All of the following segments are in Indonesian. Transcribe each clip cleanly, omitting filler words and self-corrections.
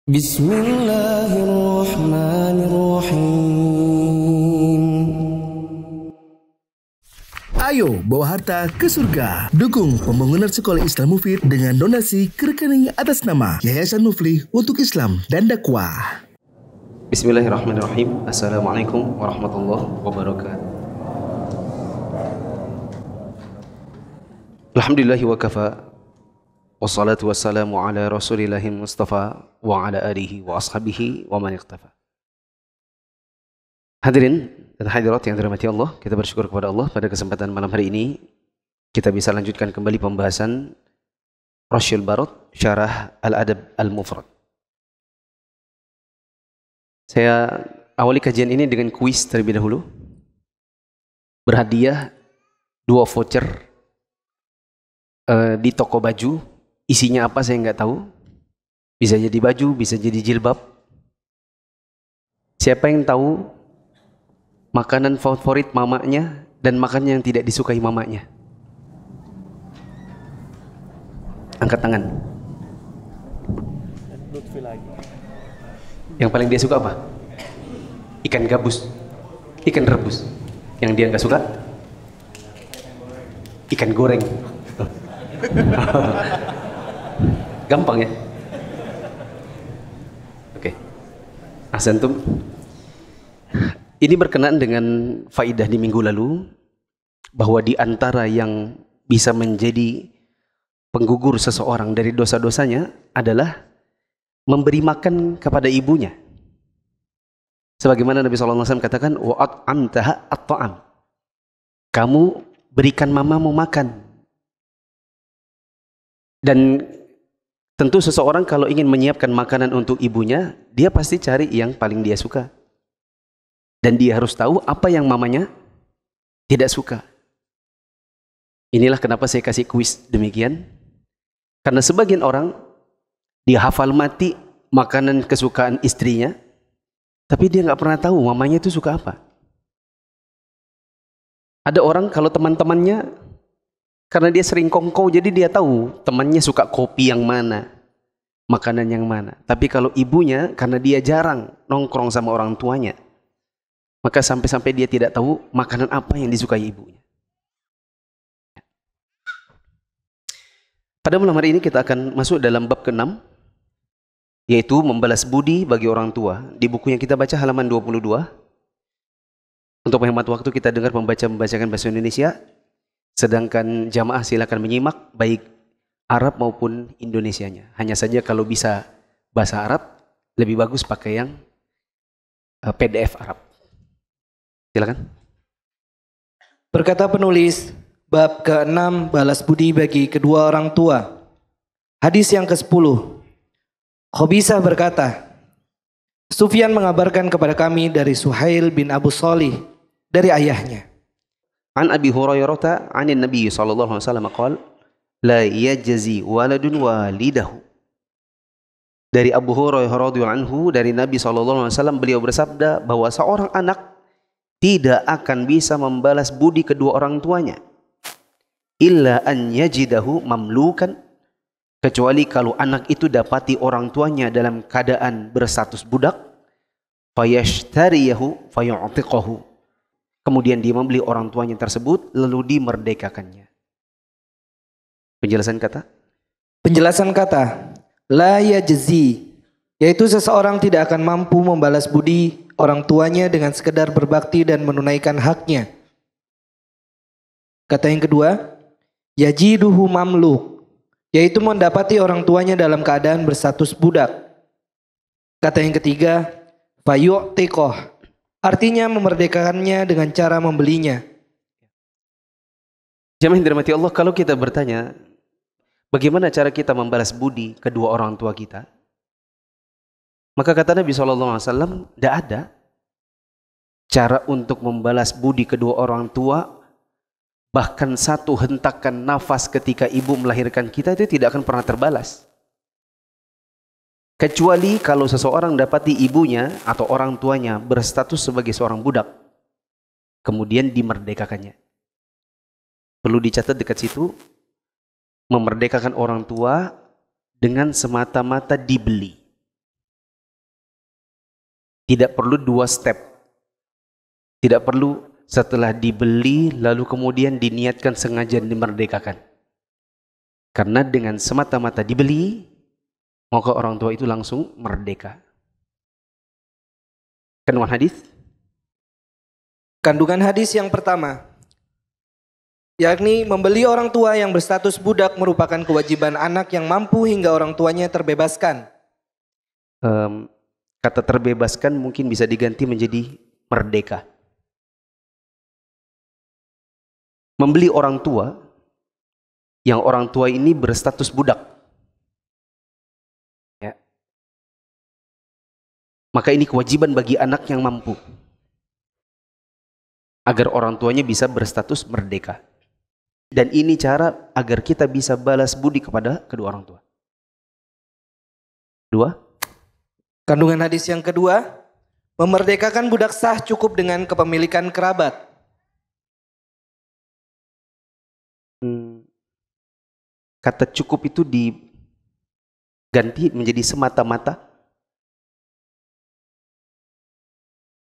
Bismillahirrahmanirrahim. Ayo bawa harta ke surga. Dukung pembangunan sekolah Islam Mufid dengan donasi ke rekening atas nama Yayasan Muflih untuk Islam dan Dakwah. Bismillahirrahmanirrahim. Assalamualaikum warahmatullahi wabarakatuh. Alhamdulillahi wa kafa. Wassalatu wassalamu ala rasulillahi mustafa wa ala alihi wa ashabihi wa man iqtafa. Hadirin dan hadirat yang dirahmati Allah, kita bersyukur kepada Allah pada kesempatan malam hari ini kita bisa lanjutkan kembali pembahasan Rasyul Barad Syarah Al-Adab Al-Mufrad. Saya awali kajian ini dengan kuis terlebih dahulu. Berhadiah 2 voucher di toko baju. Isinya apa saya nggak tahu. Bisa jadi baju, bisa jadi jilbab. Siapa yang tahu makanan favorit mamanya dan makanan yang tidak disukai mamanya? Angkat tangan. Yang paling dia suka apa? Ikan gabus, ikan rebus. Yang dia nggak suka? Ikan goreng. Gampang ya? Oke. Ahsantum. Ini berkenaan dengan faidah di minggu lalu, bahwa di antara yang bisa menjadi penggugur seseorang dari dosa-dosanya adalah memberi makan kepada ibunya. Sebagaimana Nabi SAW katakan, wa'at'amtaha at-ta'am. Kamu berikan mamamu makan. Dan tentu seseorang kalau ingin menyiapkan makanan untuk ibunya, dia pasti cari yang paling dia suka. Dan dia harus tahu apa yang mamanya tidak suka. Inilah kenapa saya kasih kuis demikian. Karena sebagian orang, dia hafal mati makanan kesukaan istrinya, tapi dia nggak pernah tahu mamanya itu suka apa. Ada orang kalau teman-temannya, karena dia sering kongkow, jadi dia tahu temannya suka kopi yang mana, makanan yang mana. Tapi kalau ibunya, karena dia jarang nongkrong sama orang tuanya, maka sampai-sampai dia tidak tahu makanan apa yang disukai ibunya. Pada malam hari ini kita akan masuk dalam bab ke-6, yaitu membalas budi bagi orang tua. Di buku yang kita baca halaman 22. Untuk menghemat waktu kita dengar membacakan bahasa Indonesia. Sedangkan jamaah silakan menyimak baik Arab maupun Indonesianya. Hanya saja kalau bisa bahasa Arab, lebih bagus pakai yang PDF Arab. Silakan. Berkata penulis, bab ke-6 balas budi bagi kedua orang tua. Hadis yang ke-10. Khobisah berkata, Sufyan mengabarkan kepada kami dari Suhail bin Abu Shalih dari ayahnya. An Abi Hurairah an Nabi sallallahu alaihi wasallam qala la yajzi waladun walidahu. Dari Abu Hurairah radhiyallahu anhu, dari Nabi sallallahu alaihi wasallam, beliau bersabda bahwa seorang anak tidak akan bisa membalas budi kedua orang tuanya illa an yajidahu mamlukan, kecuali kalau anak itu dapati orang tuanya dalam keadaan berstatus budak, fayashtariyahu fayu'tiqahu, kemudian dia membeli orang tuanya tersebut lalu dimerdekakannya. Penjelasan kata la yajzi, yaitu seseorang tidak akan mampu membalas budi orang tuanya dengan sekedar berbakti dan menunaikan haknya. Kata yang kedua, yajiduhu mamluk, yaitu mendapati orang tuanya dalam keadaan berstatus budak. Kata yang ketiga, fayu'tiqah, artinya memerdekakannya dengan cara membelinya. Jamaah yang dirahmati Allah, kalau kita bertanya bagaimana cara kita membalas budi kedua orang tua kita, maka kata Nabi SAW, tidak ada cara untuk membalas budi kedua orang tua. Bahkan satu hentakan nafas ketika ibu melahirkan kita itu tidak akan pernah terbalas. Kecuali kalau seseorang dapati ibunya atau orang tuanya berstatus sebagai seorang budak, kemudian dimerdekakannya. Perlu dicatat dekat situ, memerdekakan orang tua dengan semata-mata dibeli. Tidak perlu 2 step. Tidak perlu setelah dibeli lalu kemudian diniatkan sengaja dimerdekakan. Karena dengan semata-mata dibeli, maka orang tua itu langsung merdeka. Kandungan hadis? Kandungan hadis yang pertama, yakni membeli orang tua yang berstatus budak merupakan kewajiban anak yang mampu hingga orang tuanya terbebaskan. Kata terbebaskan mungkin bisa diganti menjadi merdeka. Membeli orang tua yang orang tua ini berstatus budak, ya. Maka ini kewajiban bagi anak yang mampu agar orang tuanya bisa berstatus merdeka. Dan ini cara agar kita bisa balas budi kepada kedua orang tua. 2. Kandungan hadis yang kedua, memerdekakan budak sah cukup dengan kepemilikan kerabat. Kata cukup itu diganti menjadi semata-mata.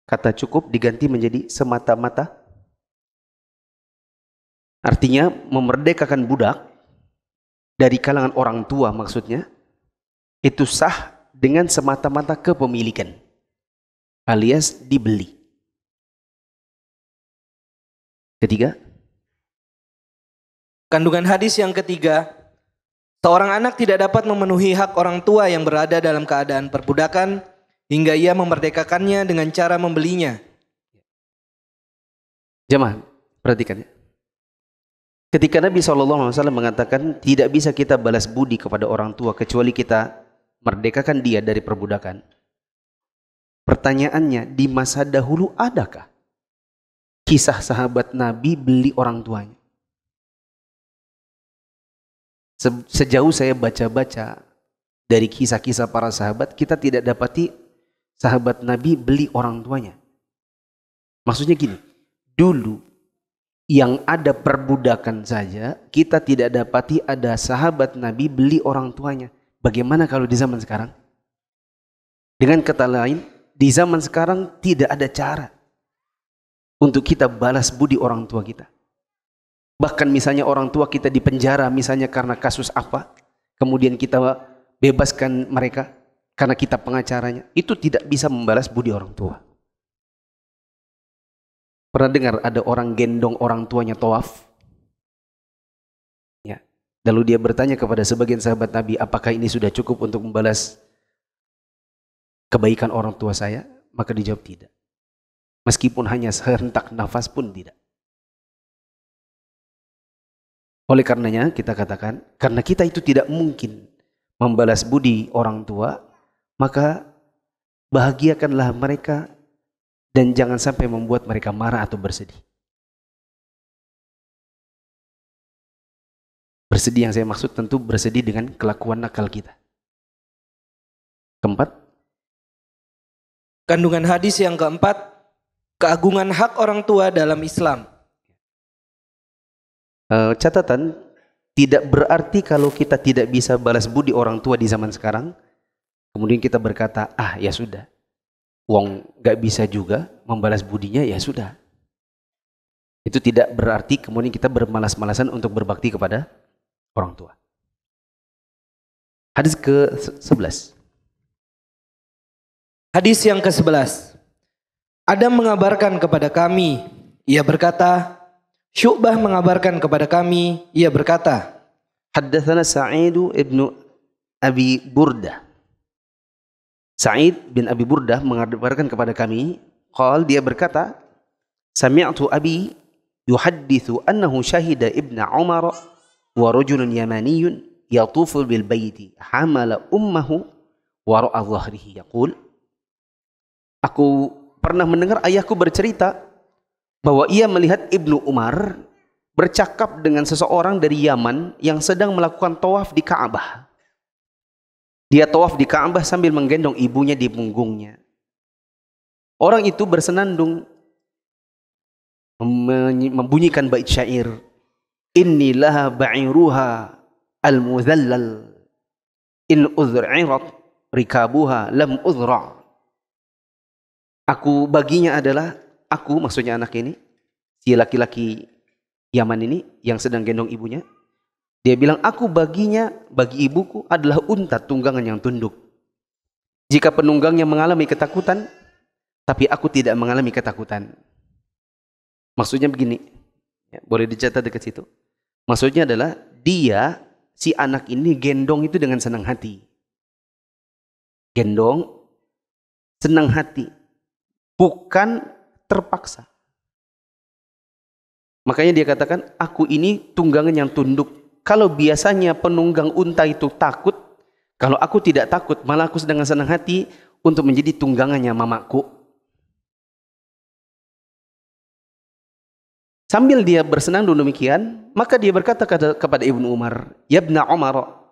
Kata cukup diganti menjadi semata-mata. Artinya memerdekakan budak dari kalangan orang tua maksudnya, itu sah dengan semata-mata kepemilikan alias dibeli. 3. Kandungan hadis yang ketiga, seorang anak tidak dapat memenuhi hak orang tua yang berada dalam keadaan perbudakan hingga ia memerdekakannya dengan cara membelinya. Jemaah, perhatikan ya. Ketika Nabi SAW mengatakan tidak bisa kita balas budi kepada orang tua kecuali kita merdekakan dia dari perbudakan. Pertanyaannya, di masa dahulu adakah kisah sahabat Nabi beli orang tuanya? Sejauh saya baca-baca dari kisah-kisah para sahabat, kita tidak dapati sahabat Nabi beli orang tuanya. Maksudnya gini, dulu yang ada perbudakan saja, kita tidak dapati ada sahabat Nabi beli orang tuanya. Bagaimana kalau di zaman sekarang? Dengan kata lain, di zaman sekarang tidak ada cara untuk kita balas budi orang tua kita. Bahkan misalnya orang tua kita di penjara misalnya karena kasus apa, kemudian kita bebaskan mereka karena kita pengacaranya, itu tidak bisa membalas budi orang tua. Pernah dengar ada orang gendong orang tuanya tawaf? Ya. Lalu dia bertanya kepada sebagian sahabat Nabi, apakah ini sudah cukup untuk membalas kebaikan orang tua saya? Maka dijawab tidak. Meskipun hanya sehentak nafas pun tidak. Oleh karenanya kita katakan, karena kita itu tidak mungkin membalas budi orang tua, maka bahagiakanlah mereka dan jangan sampai membuat mereka marah atau bersedih. Bersedih yang saya maksud tentu bersedih dengan kelakuan nakal kita. 4. Kandungan hadis yang keempat, keagungan hak orang tua dalam Islam. Catatan, tidak berarti kalau kita tidak bisa balas budi orang tua di zaman sekarang, kemudian kita berkata, ya sudah, wong gak bisa juga membalas budinya, ya sudah. Itu tidak berarti kemudian kita bermalas-malasan untuk berbakti kepada orang tua. Hadis ke-11. Hadis yang ke-11. Adam mengabarkan kepada kami, ia berkata, Syu'bah mengabarkan kepada kami, ia berkata, Haddatsana Sa'id ibn Abi Burdah. Sa'id bin Abi Burdah mengabarkan kepada kami, dia berkata, Sami'tu Abi yuhaddithu annahu syahida ibn Umar wa rajulun yamaniyun yatufu bil baiti hamala ummahu wa ra'a dhahrihi yaqul. Aku pernah mendengar ayahku bercerita bahwa ia melihat Ibnu Umar bercakap dengan seseorang dari Yaman yang sedang melakukan tawaf di Ka'bah. Dia tawaf di Ka'bah sambil menggendong ibunya di punggungnya. Orang itu bersenandung membunyikan bait syair, Inni laha ba'iruha al-mudhallal in udh'irat rikabuha lam udhra'. Aku baginya adalah, aku maksudnya anak ini, si laki-laki Yaman ini yang sedang gendong ibunya, dia bilang, aku baginya, bagi ibuku adalah unta tunggangan yang tunduk. Jika penunggangnya mengalami ketakutan, tapi aku tidak mengalami ketakutan. Maksudnya begini, ya, boleh dicatat dekat situ. Maksudnya adalah dia, si anak ini gendong itu dengan senang hati. Gendong, senang hati. Bukan terpaksa. Makanya dia katakan, aku ini tunggangan yang tunduk. Kalau biasanya penunggang unta itu takut, kalau aku tidak takut, malah aku dengan senang hati untuk menjadi tunggangannya mamaku. Sambil dia bersenang demikian, maka dia berkata kepada Ibnu Umar, "Ya Ibnu Umar,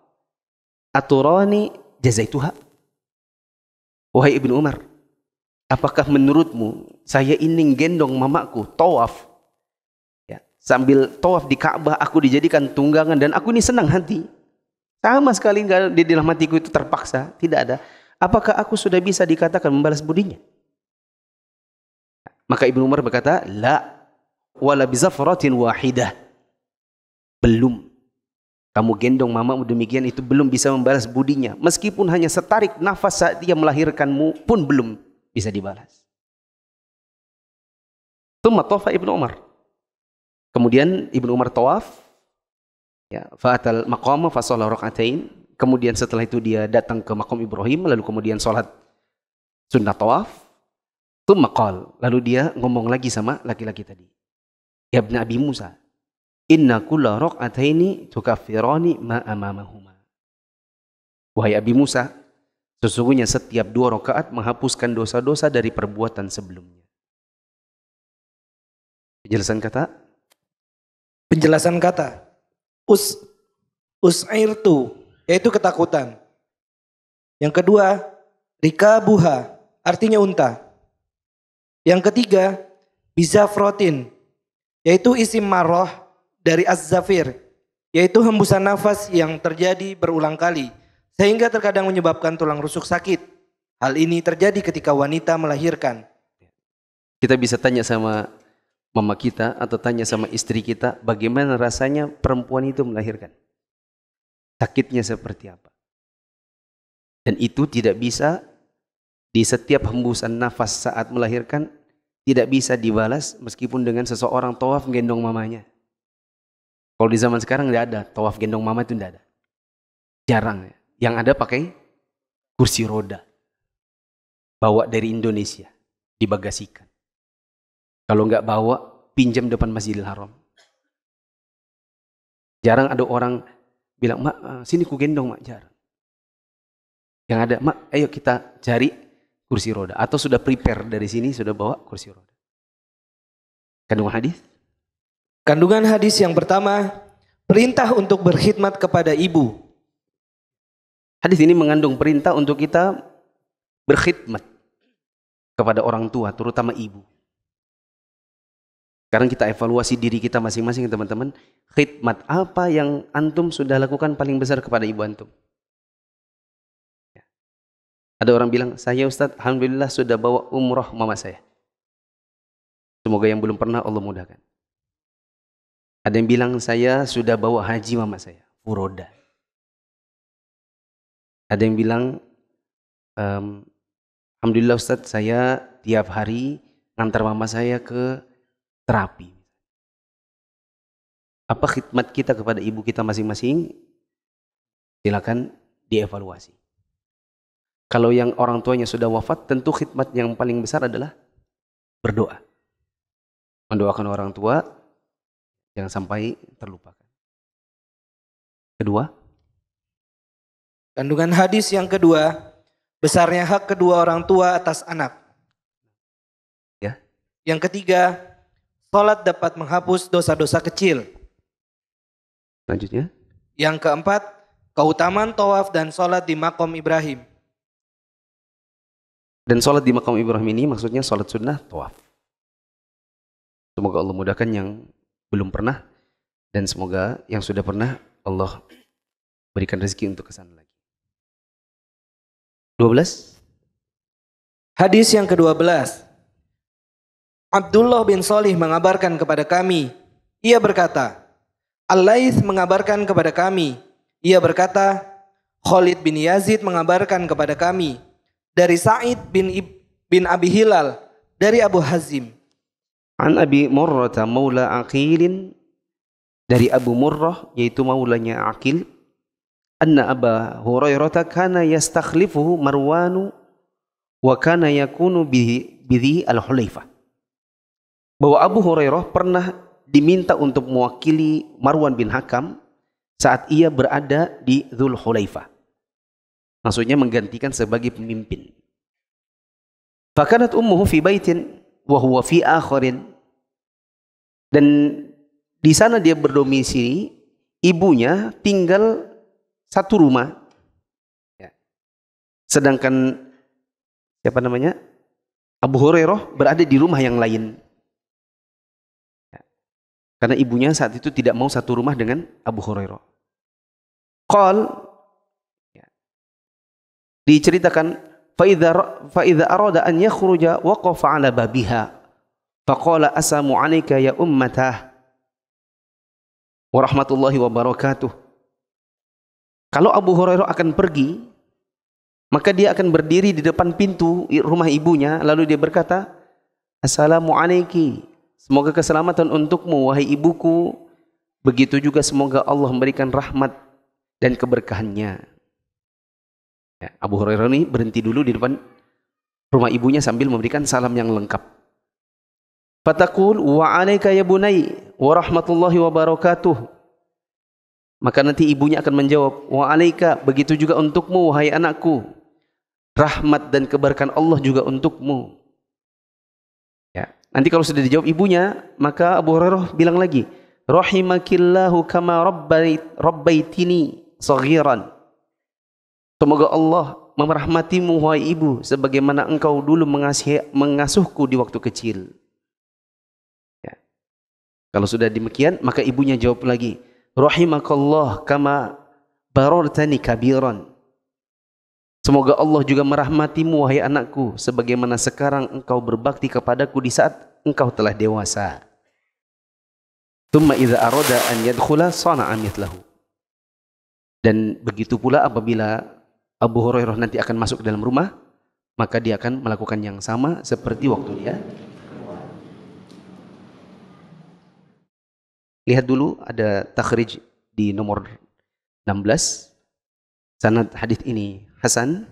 aturani jazaituha?" Wahai Ibnu Umar, apakah menurutmu saya ini gendong mamaku tawaf? Ya, sambil tawaf di Ka'bah aku dijadikan tunggangan dan aku ini senang hati. Sama sekali enggak di dalam hatiku itu terpaksa, tidak ada. Apakah aku sudah bisa dikatakan membalas budinya? Maka Ibnu Umar berkata, "La wala bizafratin wahidah." Belum. Kamu gendong mamamu demikian itu belum bisa membalas budinya. Meskipun hanya setarik nafas saat dia melahirkanmu pun belum bisa dibalas. Tsumma tawafa Ibnu Umar. Kemudian Ibnu Umar tawaf, ya, fa'atal maqama fa shalla raka'atain. Kemudian setelah itu dia datang ke maqam Ibrahim, lalu kemudian salat sunnah tawaf. Tsumma qala, lalu dia ngomong lagi sama laki-laki tadi. Ya Ibn Abi Musa, inna kulla raka'ataini tukaffirani ma amamahuma. Wahai Abi Musa, sesungguhnya setiap 2 rakaat menghapuskan dosa-dosa dari perbuatan sebelumnya. Penjelasan kata us'irtu, yaitu ketakutan. Yang kedua, rikabuha, artinya unta. Yang ketiga, bizafrotin, yaitu isim marroh dari az-zafir, yaitu hembusan nafas yang terjadi berulang kali, sehingga terkadang menyebabkan tulang rusuk sakit. Hal ini terjadi ketika wanita melahirkan. Kita bisa tanya sama mama kita atau tanya sama istri kita, bagaimana rasanya perempuan itu melahirkan? Sakitnya seperti apa? Dan itu tidak bisa di setiap hembusan nafas saat melahirkan, tidak bisa dibalas meskipun dengan seseorang tawaf gendong mamanya. Kalau di zaman sekarang tidak ada tawaf gendong mama, itu tidak ada. Jarang ya. Yang ada pakai kursi roda. Bawa dari Indonesia, dibagasikan. Kalau nggak bawa, pinjam depan Masjidil Haram. Jarang ada orang bilang, "Mak, sini ku gendong, Mak." Jarang. Yang ada, "Mak, ayo kita cari kursi roda." Atau sudah prepare dari sini, sudah bawa kursi roda. Kandungan hadis? Kandungan hadis yang pertama, perintah untuk berkhidmat kepada ibu. Hadis ini mengandung perintah untuk kita berkhidmat kepada orang tua, terutama ibu. Sekarang kita evaluasi diri kita masing-masing, teman-teman. Khidmat apa yang antum sudah lakukan paling besar kepada ibu antum? Ya. Ada orang bilang, "Saya Ustadz, alhamdulillah sudah bawa umroh mama saya." Semoga yang belum pernah Allah mudahkan. Ada yang bilang, "Saya sudah bawa haji mama saya, furoda." Ada yang bilang, "Alhamdulillah Ustadz, saya tiap hari ngantar mama saya ke terapi." Apa khidmat kita kepada ibu kita masing-masing? Silakan dievaluasi. Kalau yang orang tuanya sudah wafat, tentu khidmat yang paling besar adalah berdoa. Mendoakan orang tua, jangan sampai terlupakan. Kedua, Kandungan hadis yang kedua, besarnya hak kedua orang tua atas anak. ya. Yang ketiga, salat dapat menghapus dosa-dosa kecil. Selanjutnya, Yang keempat, keutamaan tawaf dan salat di maqam Ibrahim. dan sholat di makam Ibrahim ini maksudnya sholat sunnah tawaf. Semoga Allah mudahkan yang belum pernah, dan semoga yang sudah pernah Allah berikan rezeki untuk kesana lagi. 12. Hadis yang ke-12. Abdullah bin Shalih mengabarkan kepada kami, ia berkata, Al-Laits mengabarkan kepada kami, ia berkata, Khalid bin Yazid mengabarkan kepada kami dari Sa'id bin Abi Hilal dari Abu Hazim. An Abi Murrah maula Aqil, dari Abu Murrah yaitu maulanya Aqil, anna Aba Hurairah kana yastakhlifuhu Marwanu wa kana yakunu bihi al-Hulaifah. Bahwa Abu Hurairah pernah diminta untuk mewakili Marwan bin Hakam saat ia berada di Dzul Hulaifah. Maksudnya menggantikan sebagai pemimpin. Fakanat ummuhu fi baitin wa huwa fi akharin. Dan di sana dia berdomisili, ibunya tinggal satu rumah. Ya. Sedangkan siapa namanya? Abu Hurairah berada di rumah yang lain. Ya. Karena ibunya saat itu tidak mau satu rumah dengan Abu Hurairah. Qal, ya, diceritakan فإذا أراد أن يخرج وقف على بابها فقال السلام عليك يا أمته ورحمة الله وبركاته. Kalau Abu Hurairah akan pergi, maka dia akan berdiri di depan pintu rumah ibunya, lalu dia berkata, Assalamu alaiki, semoga keselamatan untukmu wahai ibuku, begitu juga semoga Allah memberikan rahmat dan keberkahannya. Ya, Abu Hurairah ini berhenti dulu di depan rumah ibunya sambil memberikan salam yang lengkap. Fatakul wa alaika ya bunai wa rahmatullahi wa barakatuh. Maka nanti ibunya akan menjawab, wa alaika, begitu juga untukmu wahai anakku, rahmat dan keberkahan Allah juga untukmu. Ya, nanti kalau sudah dijawab ibunya, maka Abu Hurairah bilang lagi, rahimakillahu kama rabbaitini saghiran. Semoga Allah merahmatimu wahai ibu sebagaimana engkau dulu mengasuhku di waktu kecil. Ya. Kalau sudah demikian, maka ibunya jawab lagi, rahimakallah kama barartani kabiran. Semoga Allah juga merahmatimu wahai anakku sebagaimana sekarang engkau berbakti kepadaku di saat engkau telah dewasa. Tsumma idza arada an yadkhula sana'a mithlahu. Dan begitu pula apabila Abu Hurairah nanti akan masuk ke dalam rumah, maka dia akan melakukan yang sama seperti waktu dia. Lihat dulu ada takhrij di nomor 16. Sanad hadis ini hasan,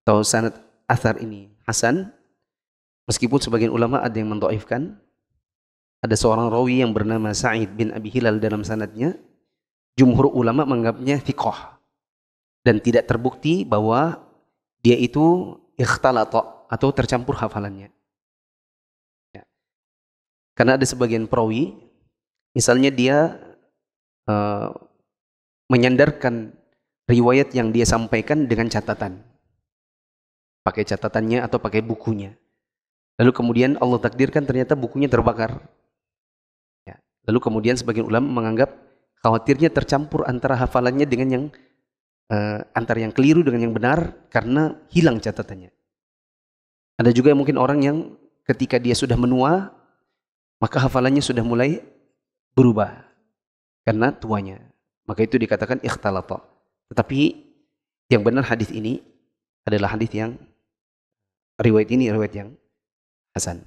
atau sanad athar ini hasan, meskipun sebagian ulama ada yang mendhaifkan. Ada seorang rawi yang bernama Sa'id bin Abi Hilal dalam sanadnya. Jumhur ulama menganggapnya thiqah dan tidak terbukti bahwa dia itu ikhtalata atau tercampur hafalannya. Ya. Karena ada sebagian perawi, misalnya dia menyandarkan riwayat yang dia sampaikan dengan catatan, pakai catatannya atau pakai bukunya. Lalu kemudian Allah takdirkan ternyata bukunya terbakar. Ya. Lalu kemudian sebagian ulama menganggap khawatirnya tercampur antara hafalannya dengan yang antara yang keliru dengan yang benar karena hilang catatannya. Ada juga mungkin orang yang ketika dia sudah menua, maka hafalannya sudah mulai berubah karena tuanya. Maka itu dikatakan ikhtalata. Tetapi yang benar hadis ini adalah hadis yang riwayat ini riwayat yang hasan.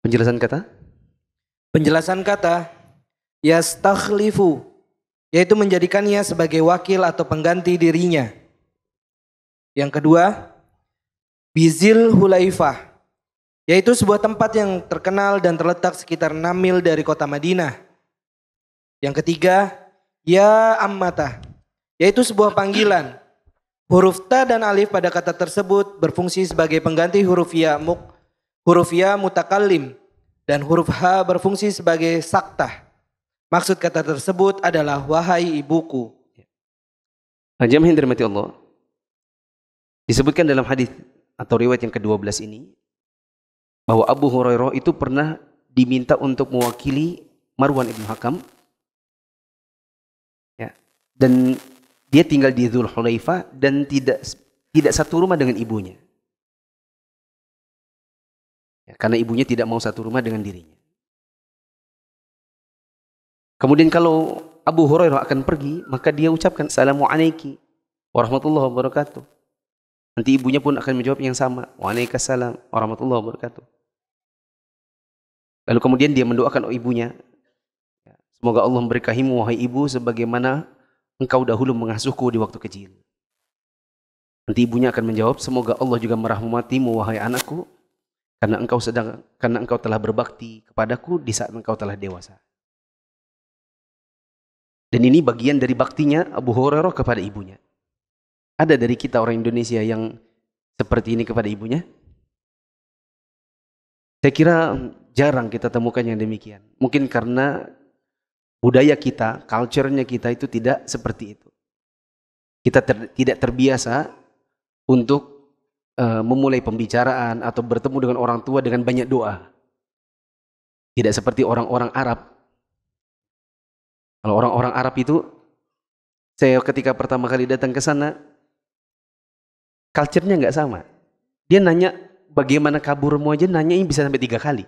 Penjelasan kata? Penjelasan kata yastakhlifu, yaitu menjadikannya sebagai wakil atau pengganti dirinya. Yang kedua, Bizil Hulaifah, yaitu sebuah tempat yang terkenal dan terletak sekitar 6 mil dari kota Madinah. Yang ketiga, Ya Ammata, yaitu sebuah panggilan. Huruf ta dan alif pada kata tersebut berfungsi sebagai pengganti huruf ya mutakallim, dan huruf ha berfungsi sebagai saktah. Maksud kata tersebut adalah wahai ibuku. Jamaah yang dirahmati Allah, disebutkan dalam hadis atau riwayat yang ke-12 ini bahwa Abu Hurairah itu pernah diminta untuk mewakili Marwan ibn Hakam, ya, dan dia tinggal di Dzul Hulaifah dan tidak satu rumah dengan ibunya. Ya, karena ibunya tidak mau satu rumah dengan dirinya. Kemudian kalau Abu Hurairah akan pergi, maka dia ucapkan Assalamualaikum warahmatullahi wabarakatuh. Nanti ibunya pun akan menjawab yang sama, Waalaikumsalam warahmatullahi wabarakatuh. Lalu kemudian dia mendoakan ibunya, semoga Allah memberkahimu wahai ibu sebagaimana engkau dahulu mengasuhku di waktu kecil. Nanti ibunya akan menjawab, semoga Allah juga merahmatimu wahai anakku karena engkau telah berbakti kepadaku di saat engkau telah dewasa. Dan ini bagian dari baktinya Abu Hurairah kepada ibunya. Ada dari kita orang Indonesia yang seperti ini kepada ibunya? Saya kira jarang kita temukan yang demikian. Mungkin karena budaya kita, culture-nya kita itu tidak seperti itu. Kita tidak terbiasa untuk memulai pembicaraan atau bertemu dengan orang tua dengan banyak doa. Tidak seperti orang-orang Arab. Kalau orang-orang Arab itu, saya ketika pertama kali datang ke sana, culture-nya nggak sama. Dia nanya bagaimana kaburmu aja, nanyain bisa sampai 3 kali.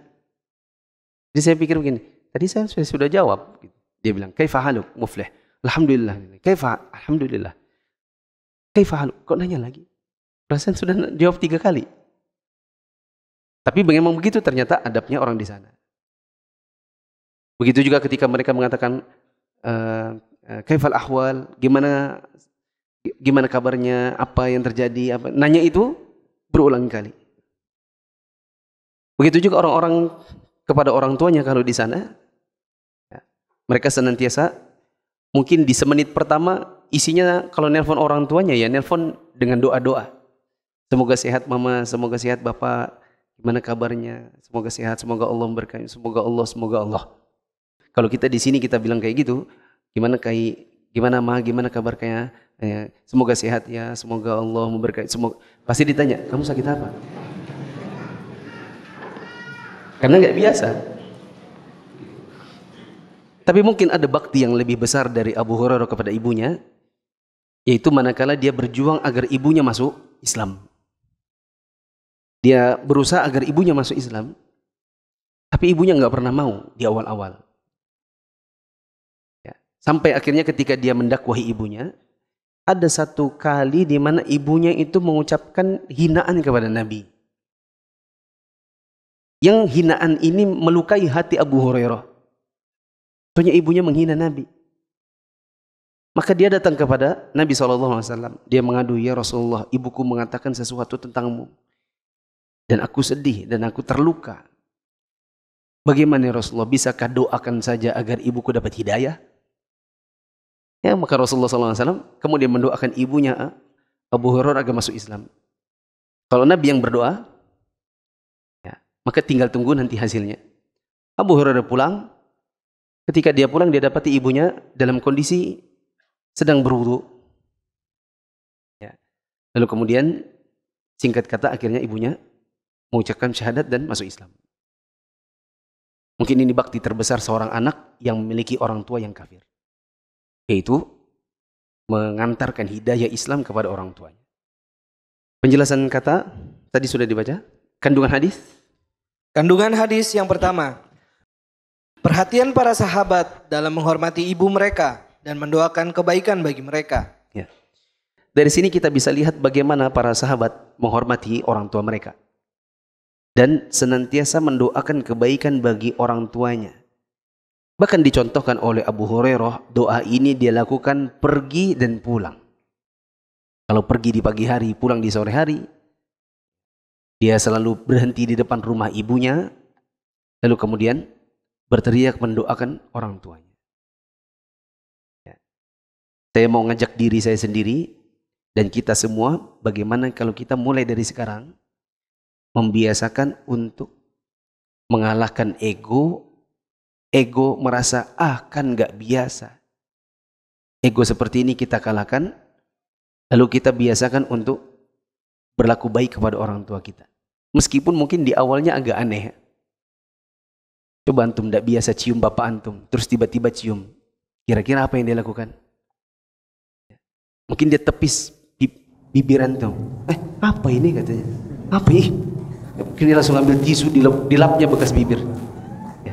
Jadi saya pikir begini, tadi saya sudah jawab. Dia bilang, kaifa haluk muflih? Alhamdulillah. Kaifa? Alhamdulillah. Kaifa haluk? Kok nanya lagi? Perasaan sudah jawab 3 kali. Tapi memang begitu ternyata adabnya orang di sana. Begitu juga ketika mereka mengatakan, kaifal ahwal? Gimana kabarnya? Apa yang terjadi? Nanya itu berulang kali. Begitu juga orang-orang kepada orang tuanya kalau di sana, ya, mereka senantiasa mungkin di semenit pertama isinya kalau nelpon orang tuanya ya nelpon dengan doa-doa. Semoga sehat mama, semoga sehat bapak, gimana kabarnya? Semoga sehat, semoga Allah memberkahi, semoga Allah. Kalau kita di sini kita bilang kayak gitu, gimana ma, gimana kabar kayak? Semoga sehat ya, semoga Allah memberkahi. Pasti ditanya, kamu sakit apa? Karena nggak biasa. Tapi mungkin ada bakti yang lebih besar dari Abu Hurairah kepada ibunya, yaitu manakala dia berjuang agar ibunya masuk Islam. Dia berusaha agar ibunya masuk Islam, tapi ibunya nggak pernah mau di awal-awal. Ya. Sampai akhirnya ketika dia mendakwahi ibunya, ada satu kali di mana ibunya itu mengucapkan hinaan kepada Nabi. Yang hinaan ini melukai hati Abu Hurairah. Soalnya ibunya menghina Nabi. Maka dia datang kepada Nabi SAW. Dia mengadu, ya Rasulullah, ibuku mengatakan sesuatu tentangmu. Dan aku sedih dan aku terluka. Bagaimana ya Rasulullah, bisakah doakan saja agar ibuku dapat hidayah? Ya, maka Rasulullah SAW kemudian mendoakan ibunya Abu Hurairah agar masuk Islam. Kalau Nabi yang berdoa, maka tinggal tunggu nanti hasilnya. Abu Hurairah pulang. Ketika dia pulang, dia dapati ibunya dalam kondisi sedang berwudu. Ya. Lalu kemudian, singkat kata, akhirnya ibunya mengucapkan syahadat dan masuk Islam. Mungkin ini bakti terbesar seorang anak yang memiliki orang tua yang kafir. Yaitu, mengantarkan hidayah Islam kepada orang tuanya. Penjelasan kata, tadi sudah dibaca. Kandungan hadis. Kandungan hadis yang pertama, perhatian para sahabat dalam menghormati ibu mereka dan mendoakan kebaikan bagi mereka. Ya. Dari sini kita bisa lihat bagaimana para sahabat menghormati orang tua mereka dan senantiasa mendoakan kebaikan bagi orang tuanya. Bahkan dicontohkan oleh Abu Hurairah, doa ini dia lakukan pergi dan pulang. Kalau pergi di pagi hari, pulang di sore hari, dia selalu berhenti di depan rumah ibunya, lalu kemudian berteriak mendoakan orang tuanya. Ya. Saya mau ngajak diri saya sendiri dan kita semua, bagaimana kalau kita mulai dari sekarang membiasakan untuk mengalahkan ego merasa kan nggak biasa. Ego seperti ini kita kalahkan, lalu kita biasakan untuk berlaku baik kepada orang tua kita. Meskipun mungkin di awalnya agak aneh. Coba antum tidak biasa cium bapak antum, terus tiba-tiba cium. Kira-kira apa yang dia lakukan? Mungkin dia tepis bibir antum. Apa ini katanya? Apa ini? Kini langsung ambil tisu, dilapnya bekas bibir. Ya.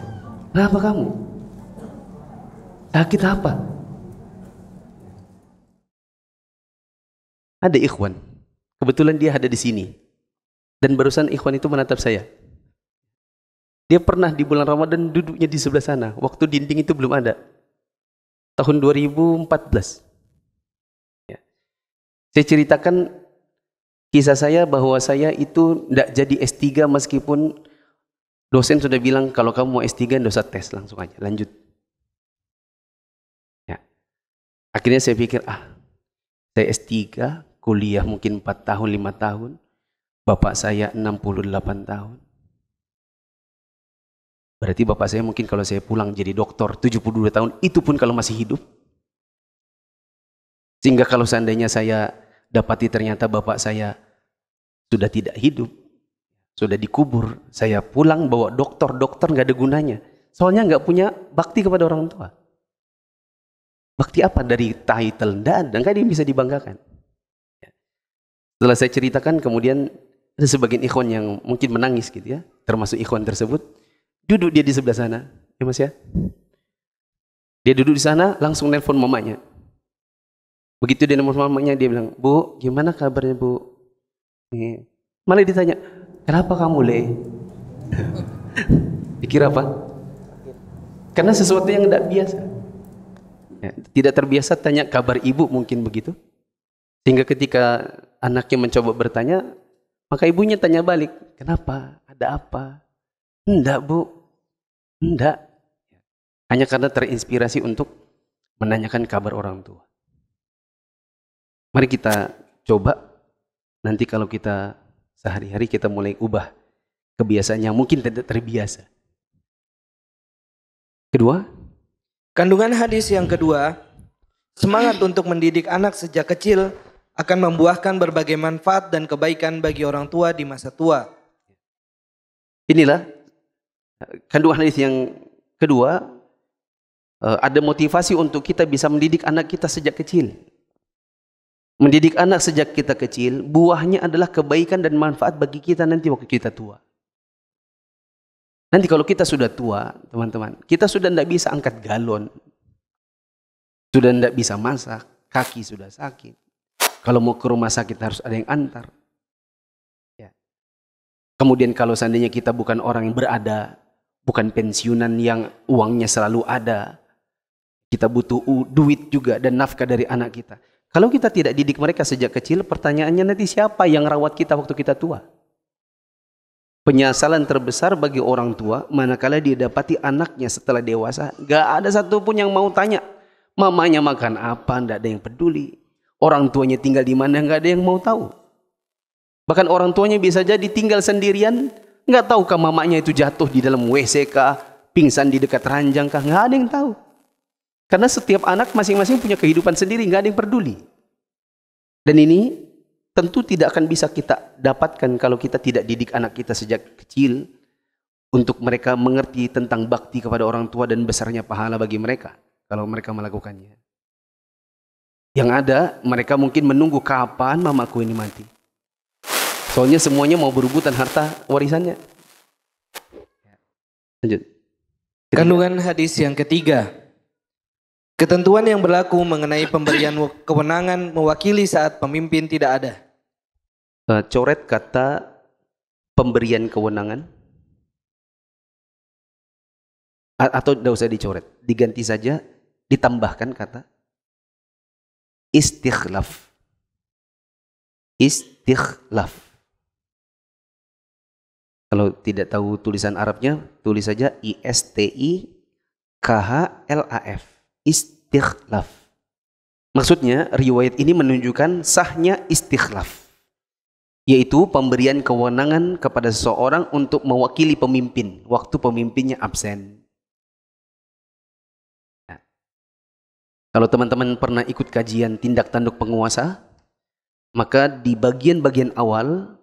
Kenapa kamu? Sakit apa? Ada ikhwan. Kebetulan dia ada di sini. Dan barusan ikhwan itu menatap saya. Dia pernah di bulan Ramadan duduknya di sebelah sana. Waktu dinding itu belum ada. Tahun 2014. Ya. Saya ceritakan kisah saya bahwa saya itu tidak jadi S3 meskipun dosen sudah bilang kalau kamu mau S3 tidak usah tes, langsung aja lanjut. Ya. Akhirnya saya pikir saya S3, kuliah mungkin 4 tahun, 5 tahun. Bapak saya 68 tahun. Berarti bapak saya mungkin kalau saya pulang jadi doktor 72 tahun, itu pun kalau masih hidup. Sehingga kalau seandainya saya dapati ternyata bapak saya sudah tidak hidup, sudah dikubur, saya pulang bawa dokter nggak ada gunanya. Soalnya nggak punya bakti kepada orang tua. Bakti apa dari title? Nggak ada, nggak ada yang bisa dibanggakan. Setelah saya ceritakan, kemudian ada sebagian ikhwan yang mungkin menangis gitu ya, termasuk ikhwan tersebut. Duduk dia di sebelah sana, ya mas ya. Dia duduk di sana, langsung nelpon mamanya. Begitu dia nelpon mamanya, dia bilang, Bu, gimana kabarnya Bu? Malah ditanya, kenapa kamu Le? Dikira apa? Karena sesuatu yang tidak biasa. Ya, tidak terbiasa tanya kabar ibu mungkin begitu. Sehingga ketika anaknya mencoba bertanya, maka ibunya tanya balik, kenapa? Ada apa? Enggak Bu, enggak. Hanya karena terinspirasi untuk menanyakan kabar orang tua. Mari kita coba, nanti kalau kita sehari-hari kita mulai ubah kebiasaan yang mungkin tidak terbiasa. Kedua, kandungan hadis yang kedua, semangat untuk mendidik anak sejak kecil akan membuahkan berbagai manfaat dan kebaikan bagi orang tua di masa tua. Inilah kandungan hadis yang kedua, ada motivasi untuk kita bisa mendidik anak kita sejak kecil. Mendidik anak sejak kita kecil, buahnya adalah kebaikan dan manfaat bagi kita nanti waktu kita tua. Nanti kalau kita sudah tua, teman-teman, kita sudah tidak bisa angkat galon, sudah tidak bisa masak, kaki sudah sakit. Kalau mau ke rumah sakit harus ada yang antar. Ya. Kemudian kalau seandainya kita bukan orang yang berada, bukan pensiunan yang uangnya selalu ada, kita butuh duit juga dan nafkah dari anak kita. Kalau kita tidak didik mereka sejak kecil, pertanyaannya nanti siapa yang rawat kita waktu kita tua? Penyesalan terbesar bagi orang tua manakala dia dapati anaknya setelah dewasa, gak ada satupun yang mau tanya, mamanya makan apa, gak ada yang peduli. Orang tuanya tinggal di mana, gak ada yang mau tahu. Bahkan orang tuanya bisa jadi tinggal sendirian, nggak tahu kah mamanya itu jatuh di dalam WC kah, pingsan di dekat ranjang kah, nggak ada yang tahu. Karena setiap anak masing-masing punya kehidupan sendiri, nggak ada yang peduli. Dan ini tentu tidak akan bisa kita dapatkan kalau kita tidak didik anak kita sejak kecil untuk mereka mengerti tentang bakti kepada orang tua dan besarnya pahala bagi mereka kalau mereka melakukannya. Yang ada, mereka mungkin menunggu kapan mamaku ini mati. Soalnya semuanya mau berebutan harta warisannya. Lanjut. Kandungan hadis yang ketiga, ketentuan yang berlaku mengenai pemberian kewenangan mewakili saat pemimpin tidak ada. Coret kata pemberian kewenangan. Atau tidak usah dicoret, diganti saja, ditambahkan kata istikhlaf. Istikhlaf. Kalau tidak tahu tulisan Arabnya, tulis saja ISTIKHLAF. Istikhlaf. Maksudnya riwayat ini menunjukkan sahnya istikhlaf, yaitu pemberian kewenangan kepada seseorang untuk mewakili pemimpin waktu pemimpinnya absen. Nah, kalau teman-teman pernah ikut kajian tindak tanduk penguasa, maka di bagian-bagian awal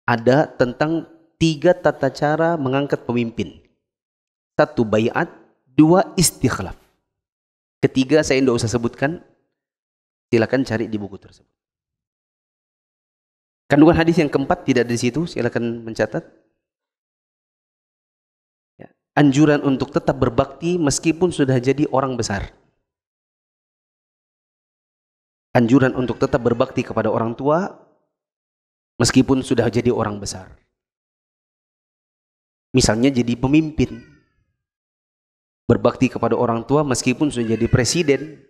ada tentang 3 tata cara mengangkat pemimpin. 1 baiat, 2 istikhlaf. Ketiga saya tidak usah sebutkan, silakan cari di buku tersebut. Kandungan hadis yang keempat tidak di situ, silakan mencatat. Ya. Anjuran untuk tetap berbakti meskipun sudah jadi orang besar. Anjuran untuk tetap berbakti kepada orang tua meskipun sudah jadi orang besar. Misalnya jadi pemimpin, berbakti kepada orang tua meskipun sudah jadi presiden.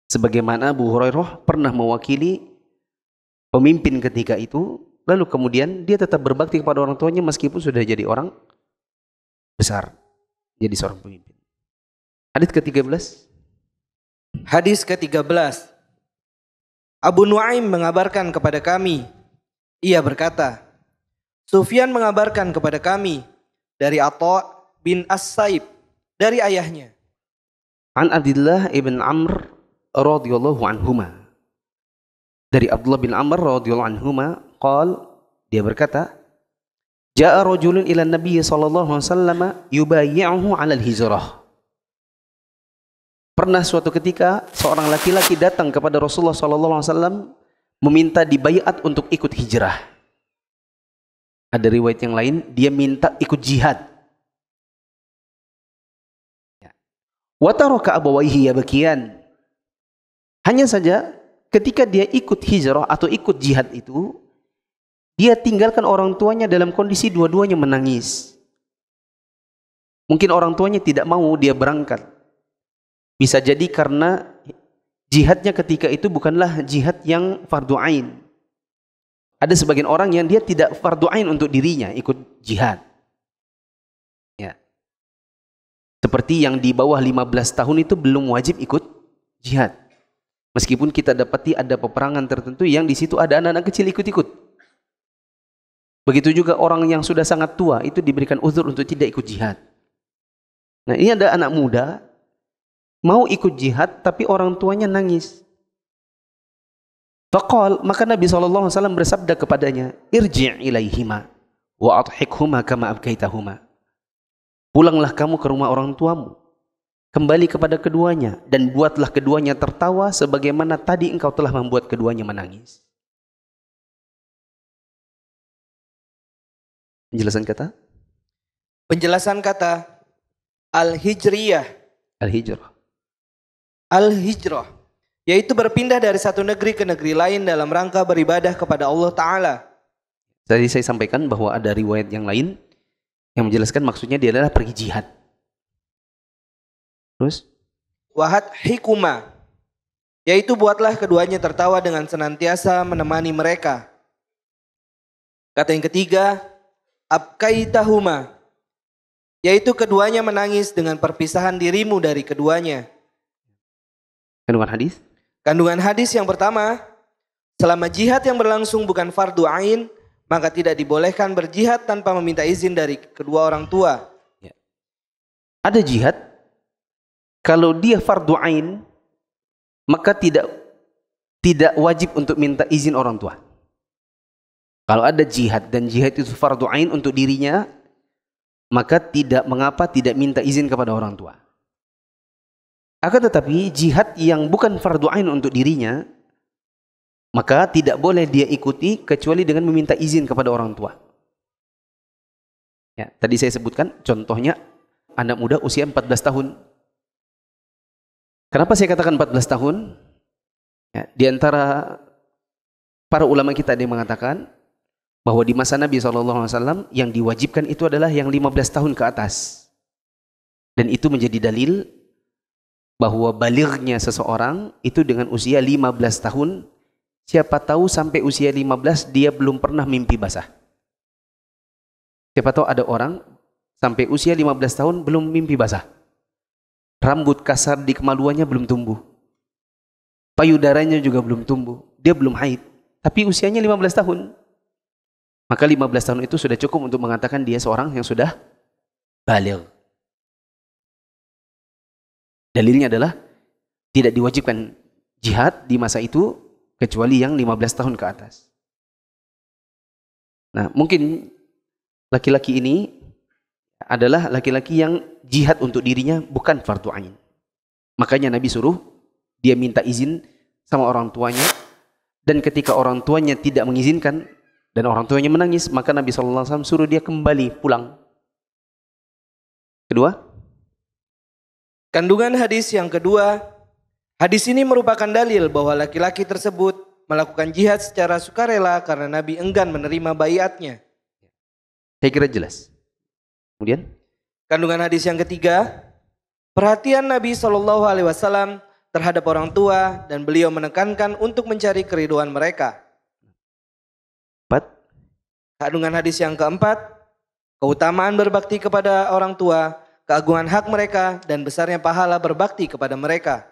Sebagaimana Abu Hurairah pernah mewakili pemimpin ketika itu, lalu kemudian dia tetap berbakti kepada orang tuanya meskipun sudah jadi orang besar, jadi seorang pemimpin. Hadis ke-13. Hadis ke-13. Abu Nuaim mengabarkan kepada kami, ia berkata, Sufyan mengabarkan kepada kami dari Atha bin As-Saib dari ayahnya. An Abdullah ibn Amr radhiyallahu anhuma. Dari Abdullah bin Amr radhiyallahu anhuma, dia berkata, Ja'a rajulun ila Nabi sallallahu alaihi wasallam yubayyi'uhu 'ala al-hijrah. Pernah suatu ketika seorang laki-laki datang kepada Rasulullah sallallahu alaihi wasallam meminta dibaiat untuk ikut hijrah. Ada riwayat yang lain dia minta ikut jihad. Wa taraka abawaihi yabkiyan. Hanya saja ketika dia ikut hijrah atau ikut jihad itu, dia tinggalkan orang tuanya dalam kondisi dua-duanya menangis. Mungkin orang tuanya tidak mau dia berangkat. Bisa jadi karena jihadnya ketika itu bukanlah jihad yang fardu ain. Ada sebagian orang yang dia tidak fardu ain untuk dirinya ikut jihad. Ya. Seperti yang di bawah 15 tahun itu belum wajib ikut jihad. Meskipun kita dapati ada peperangan tertentu yang di situ ada anak-anak kecil ikut-ikut. Begitu juga orang yang sudah sangat tua itu diberikan uzur untuk tidak ikut jihad. Nah, ini ada anak muda mau ikut jihad tapi orang tuanya nangis. Faqal, maka Nabi SAW bersabda kepadanya, Irji' ilaihima wa adhikhuma kama abkaitahuma. Pulanglah kamu ke rumah orang tuamu, kembali kepada keduanya dan buatlah keduanya tertawa sebagaimana tadi engkau telah membuat keduanya menangis. Penjelasan kata? Penjelasan kata al-hijriyah. Al-hijrah. Al-hijrah, yaitu berpindah dari satu negeri ke negeri lain dalam rangka beribadah kepada Allah Ta'ala. Tadi saya sampaikan bahwa ada riwayat yang lain yang menjelaskan maksudnya dia adalah pergi jihad. Terus? Wahat hikuma, yaitu buatlah keduanya tertawa dengan senantiasa menemani mereka. Kata yang ketiga, abkaitahuma, yaitu keduanya menangis dengan perpisahan dirimu dari keduanya. Kandungan hadis? Kandungan hadis yang pertama, selama jihad yang berlangsung bukan fardu ain, maka tidak dibolehkan berjihad tanpa meminta izin dari kedua orang tua. Ya. Ada jihad, kalau dia fardu ain, maka tidak wajib untuk minta izin orang tua. Kalau ada jihad dan jihad itu fardu ain untuk dirinya, maka tidak mengapa tidak minta izin kepada orang tua. Akan tetapi jihad yang bukan fardu ain untuk dirinya, maka tidak boleh dia ikuti kecuali dengan meminta izin kepada orang tua. Ya, tadi saya sebutkan contohnya anak muda usia 14 tahun. Kenapa saya katakan 14 tahun? Ya, di antara para ulama kita ada yang mengatakan bahwa di masa Nabi SAW yang diwajibkan itu adalah yang 15 tahun ke atas. Dan itu menjadi dalil bahwa balighnya seseorang itu dengan usia 15 tahun, siapa tahu sampai usia 15 dia belum pernah mimpi basah. Siapa tahu ada orang sampai usia 15 tahun belum mimpi basah. Rambut kasar di kemaluannya belum tumbuh. Payudaranya juga belum tumbuh. Dia belum haid. Tapi usianya 15 tahun. Maka 15 tahun itu sudah cukup untuk mengatakan dia seorang yang sudah baligh. Dalilnya adalah tidak diwajibkan jihad di masa itu kecuali yang 15 tahun ke atas. Nah, mungkin laki-laki ini adalah laki-laki yang jihad untuk dirinya bukan fardu ain. Makanya Nabi suruh dia minta izin sama orang tuanya Dan ketika orang tuanya tidak mengizinkan dan orang tuanya menangis, maka Nabi SAW suruh dia kembali pulang. Kedua, kandungan hadis yang kedua, hadis ini merupakan dalil bahwa laki-laki tersebut melakukan jihad secara sukarela karena Nabi enggan menerima baiatnya. Saya kira jelas. Kemudian, kandungan hadis yang ketiga, perhatian Nabi SAW terhadap orang tua dan beliau menekankan untuk mencari keriduan mereka. 4. Kandungan hadis yang keempat, keutamaan berbakti kepada orang tua, keagungan hak mereka dan besarnya pahala berbakti kepada mereka.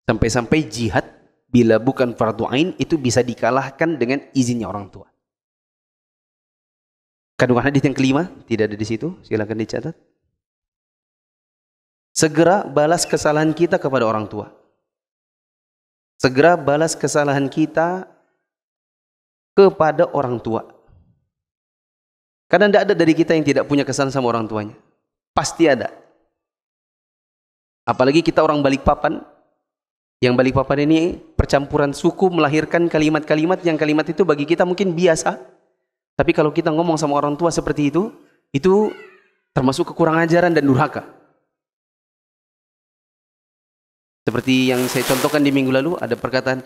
Sampai-sampai jihad bila bukan fardu ain itu bisa dikalahkan dengan izinnya orang tua. Kandungan hadis yang kelima tidak ada di situ, silakan dicatat. Segera balas kesalahan kita kepada orang tua. Segera balas kesalahan kita kepada orang tua. Karena tidak ada dari kita yang tidak punya kesalahan sama orang tuanya. Pasti ada. Apalagi kita orang Balikpapan. Yang Balikpapan ini percampuran suku melahirkan kalimat-kalimat yang kalimat itu bagi kita mungkin biasa. Tapi kalau kita ngomong sama orang tua seperti itu termasuk kekurang ajaran dan durhaka. Seperti yang saya contohkan di minggu lalu, ada perkataan,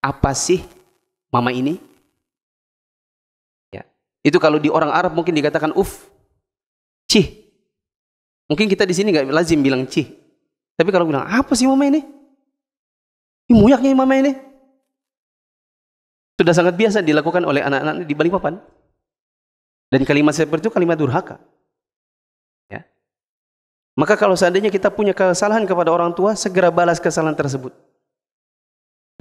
apa sih mama ini? Ya, itu kalau di orang Arab mungkin dikatakan uf, cih. Mungkin kita di sini nggak lazim bilang cih. Tapi kalau bilang, apa sih mama ini? Ini muyaknya mama ini. Sudah sangat biasa dilakukan oleh anak-anak di Balikpapan. Dan kalimat seperti itu kalimat durhaka. Ya. Maka kalau seandainya kita punya kesalahan kepada orang tua, segera balas kesalahan tersebut.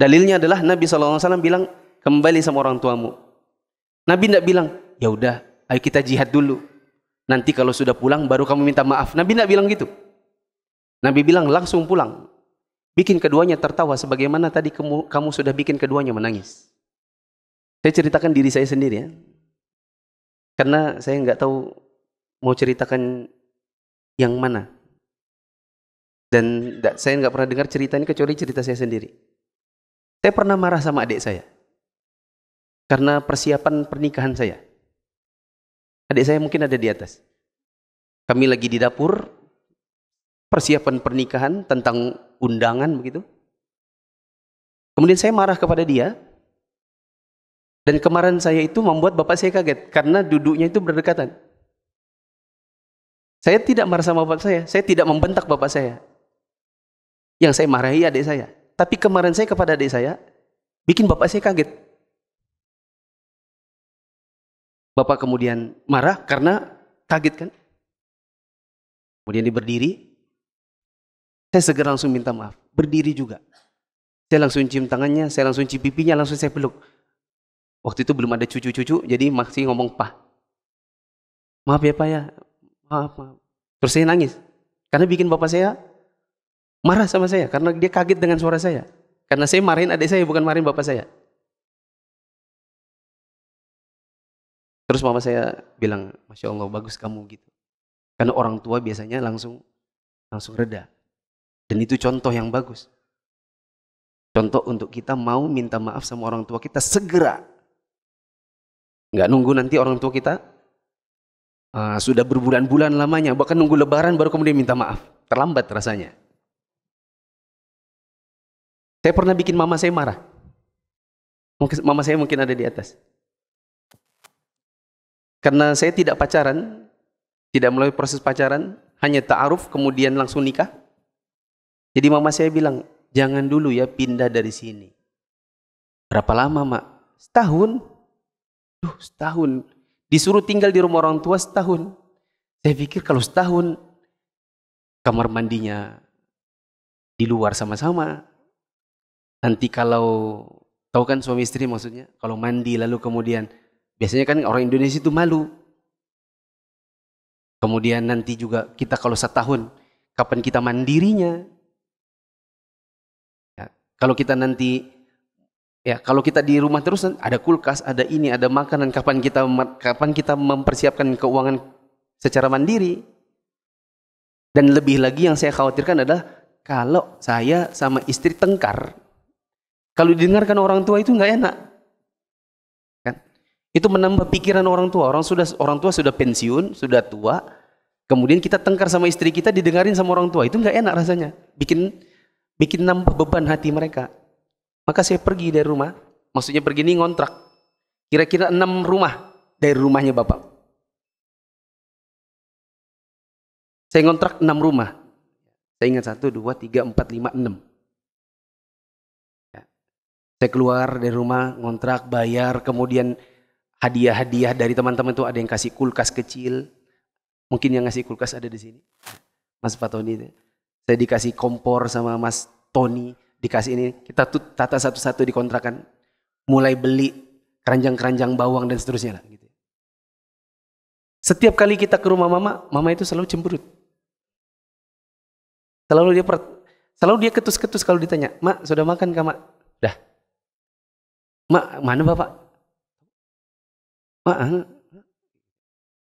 Dalilnya adalah Nabi SAW bilang, kembali sama orang tuamu. Nabi tidak bilang, ya udah, ayo kita jihad dulu. Nanti kalau sudah pulang baru kamu minta maaf. Nabi tidak bilang gitu. Nabi bilang langsung pulang. Bikin keduanya tertawa sebagaimana tadi kamu sudah bikin keduanya menangis. Saya ceritakan diri saya sendiri ya. Karena saya nggak tahu mau ceritakan yang mana. Dan saya nggak pernah dengar cerita ini kecuali cerita saya sendiri. Saya pernah marah sama adik saya. Karena persiapan pernikahan saya. Adik saya mungkin ada di atas. Kami lagi di dapur, persiapan pernikahan tentang undangan begitu. Kemudian saya marah kepada dia. Dan kemarahan saya itu membuat bapak saya kaget. Karena duduknya itu berdekatan. Saya tidak marah sama bapak saya tidak membentak bapak saya. Yang saya marahi adik saya. Tapi kemarahan saya kepada adik saya, bikin bapak saya kaget. Bapak kemudian marah karena kaget kan. Kemudian dia berdiri. Saya segera langsung minta maaf. Berdiri juga. Saya langsung cium tangannya, saya langsung cium pipinya, langsung saya peluk. Waktu itu belum ada cucu-cucu, jadi masih ngomong Pak. Maaf ya Pak ya. Maaf. Terus saya nangis. Karena bikin bapak saya marah sama saya. Karena dia kaget dengan suara saya. Karena saya marahin adik saya, bukan marahin bapak saya. Terus mama saya bilang, Masya Allah bagus kamu gitu. Karena orang tua biasanya langsung reda. Dan itu contoh yang bagus. Contoh untuk kita mau minta maaf sama orang tua kita segera. Nggak nunggu nanti orang tua kita sudah berbulan-bulan lamanya, bahkan nunggu lebaran baru kemudian minta maaf. Terlambat rasanya. Saya pernah bikin mama saya marah. Mama saya mungkin ada di atas. Karena saya tidak pacaran, tidak melalui proses pacaran, hanya ta'aruf kemudian langsung nikah. Jadi mama saya bilang, jangan dulu ya pindah dari sini. Berapa lama mak? Setahun. Setahun. Disuruh tinggal di rumah orang tua setahun. Saya pikir kalau setahun, kamar mandinya di luar sama-sama. Nanti kalau, tahu kan suami istri maksudnya, kalau mandi lalu kemudian, biasanya kan orang Indonesia itu malu. Kemudian nanti juga kita kalau setahun, kapan kita mandirinya? Ya, kalau kita nanti, ya kalau kita di rumah terus ada kulkas, ada ini, ada makanan, kapan kita mempersiapkan keuangan secara mandiri? Dan lebih lagi yang saya khawatirkan adalah kalau saya sama istri tengkar, Kalau didengarkan orang tua itu nggak enak. Kan? Itu menambah pikiran orang tua. Orang tua sudah pensiun, sudah tua. Kemudian kita tengkar sama istri kita, didengarin sama orang tua. Itu nggak enak rasanya. Bikin nambah beban hati mereka. Maka saya pergi dari rumah. Maksudnya pergi ini ngontrak. Kira-kira 6 rumah dari rumahnya bapak. Saya ngontrak 6 rumah. Saya ingat 1, 2, 3, 4, 5, 6. Saya keluar dari rumah, ngontrak, bayar, kemudian hadiah-hadiah dari teman-teman itu ada yang kasih kulkas kecil. Mungkin yang ngasih kulkas ada di sini. Mas Pak Tony. Saya dikasih kompor sama Mas Tony. Dikasih ini. Kita tata satu-satu di kontrakan. Mulai beli keranjang-keranjang bawang dan seterusnya lah. Gitu. Setiap kali kita ke rumah mama itu selalu cemberut. Selalu dia ketus-ketus kalau ditanya, "Mak, sudah makan kah, Mak?" "Dah." "Mak, mana bapak?" "Mak."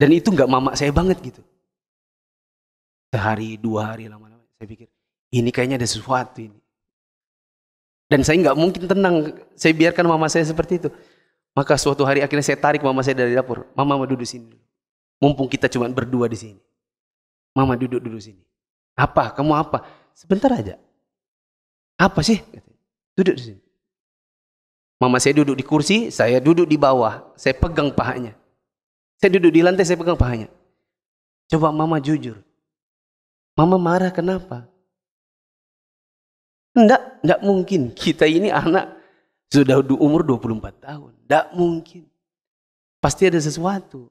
Dan itu nggak mama saya banget gitu. Sehari, 2 hari lama-lama saya pikir, ini kayaknya ada sesuatu ini. Dan saya nggak mungkin tenang, saya biarkan mama saya seperti itu. Maka suatu hari akhirnya saya tarik mama saya dari dapur. "Mama mau duduk sini dulu. Mumpung kita cuma berdua di sini. Mama duduk sini." "Apa? Kamu apa?" "Sebentar aja." "Apa sih?" "Duduk di sini." Mama saya duduk di kursi, saya duduk di bawah. Saya pegang pahanya. Saya duduk di lantai, saya pegang pahanya. "Coba mama jujur. Mama marah kenapa?" Enggak mungkin. Kita ini anak sudah umur 24 tahun. Enggak mungkin. Pasti ada sesuatu.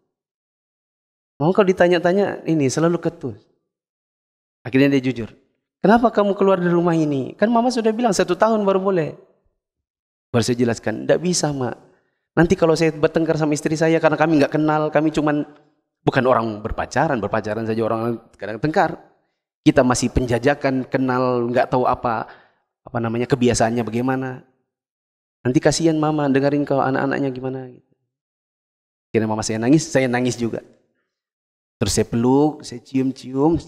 Mama kalau ditanya-tanya ini selalu ketus. Akhirnya dia jujur. "Kenapa kamu keluar dari rumah ini? Kan mama sudah bilang 1 tahun baru boleh." Baru saya jelaskan, "Enggak bisa, Mak. Nanti kalau saya bertengkar sama istri saya karena kami nggak kenal, kami cuman bukan orang berpacaran saja orang kadang tengkar. Kita masih penjajakan, kenal, nggak tahu apa namanya kebiasaannya bagaimana. Nanti kasihan mama dengerin kalau anak-anaknya gimana." Kira mama saya nangis juga. Terus saya peluk, saya cium-cium,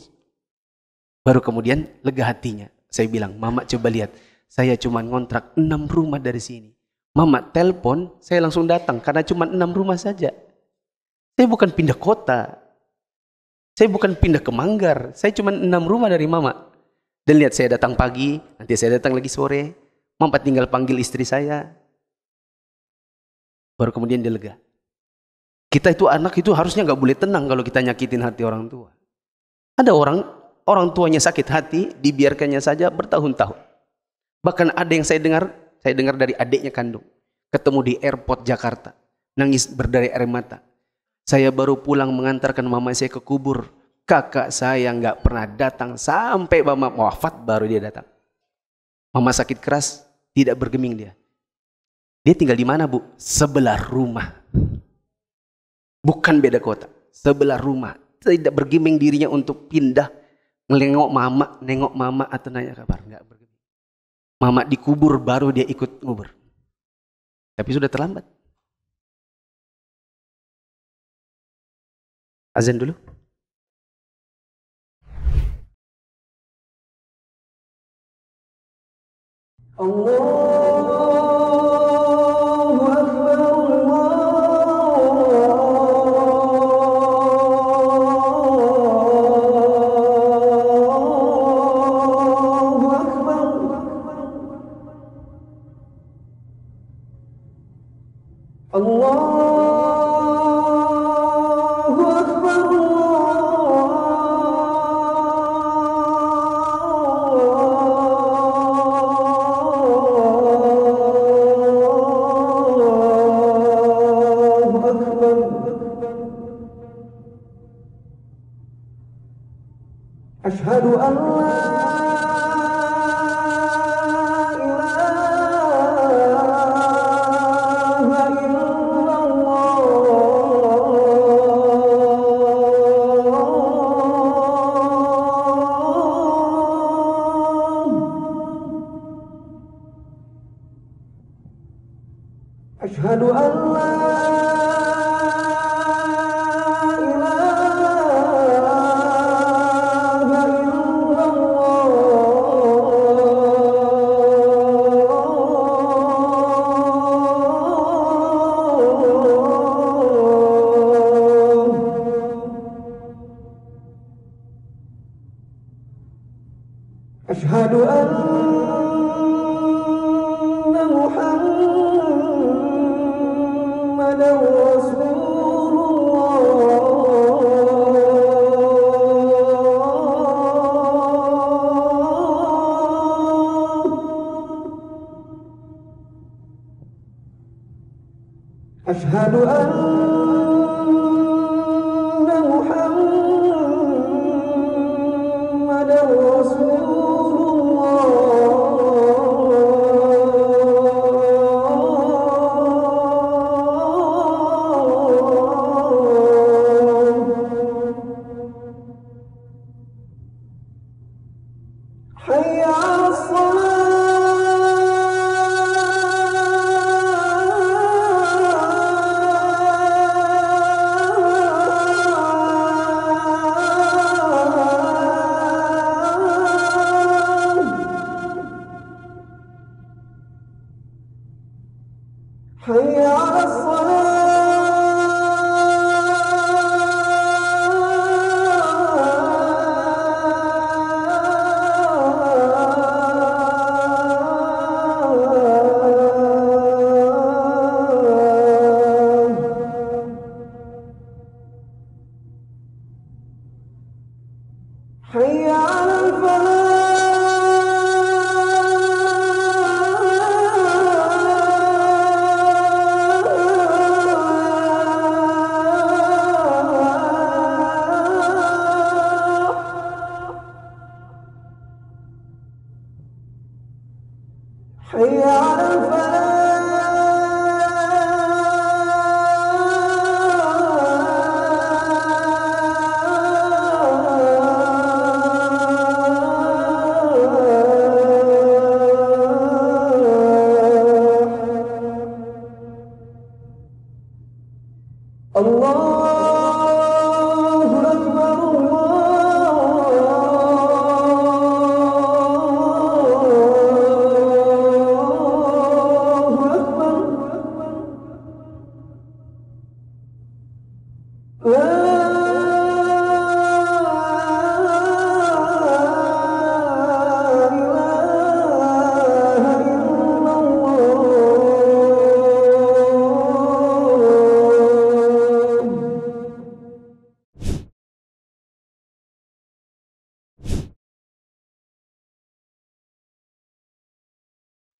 baru kemudian lega hatinya. Saya bilang, "Mama coba lihat, saya cuma ngontrak 6 rumah dari sini. Mama telepon, saya langsung datang karena cuma 6 rumah saja. Saya bukan pindah kota. Saya bukan pindah ke Manggar. Saya cuma 6 rumah dari mama. Dan lihat saya datang pagi, nanti saya datang lagi sore. Mama tinggal panggil istri saya." Baru kemudian dia lega. Kita itu anak itu harusnya nggak boleh tenang kalau kita nyakitin hati orang tua. Ada orang tuanya sakit hati, dibiarkannya saja bertahun-tahun. Bahkan ada yang saya dengar dari adiknya kandung. Ketemu di airport Jakarta. Nangis berderai air mata. "Saya baru pulang mengantarkan mama saya ke kubur. Kakak saya nggak pernah datang sampai mama wafat baru dia datang. Mama sakit keras, tidak bergeming dia. Dia tinggal di mana, Bu? Sebelah rumah. Bukan beda kota. Sebelah rumah. Tidak bergeming dirinya untuk pindah. Nengok mama atau nanya kabar. Nggak bergeming. Mama dikubur baru dia ikut ngubur. Tapi sudah terlambat. Azan dulu. أشهد أن لا أشهد أن لا إله إلا الله رسول الله أشهد أن محمدا رسول الله حي على الصلاة حي على الصلاة حي على الفلاح حي على الفلاح الله أكبر الله أكبر لا إله إلا الله.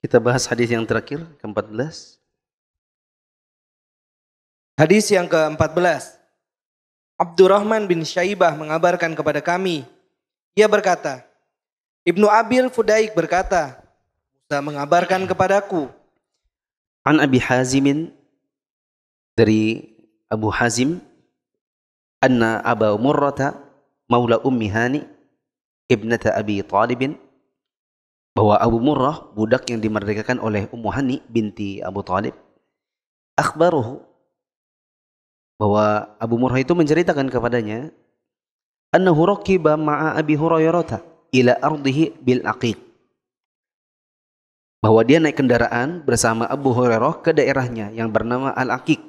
Kita bahas hadis yang terakhir, ke-14. Hadis yang ke-14. Abdurrahman bin Syaibah mengabarkan kepada kami. Ia berkata, Ibnu Abil Fudaik berkata, Musa mengabarkan kepadaku. An Abi Hazimin, dari Abu Hazim, anna Aba Murrata maula Ummi Hani ibnata Abi Talibin, bahwa Abu Murrah, budak yang dimerdekakan oleh Ummu Hani binti Abu Talib, akhbaruhu, bahwa Abu Murrah itu menceritakan kepadanya, annahu raqiba ma'a Abi Hurairah ila ardihi bil Aqiq, bahwa dia naik kendaraan bersama Abu Hurairah ke daerahnya yang bernama Al-Aqiq.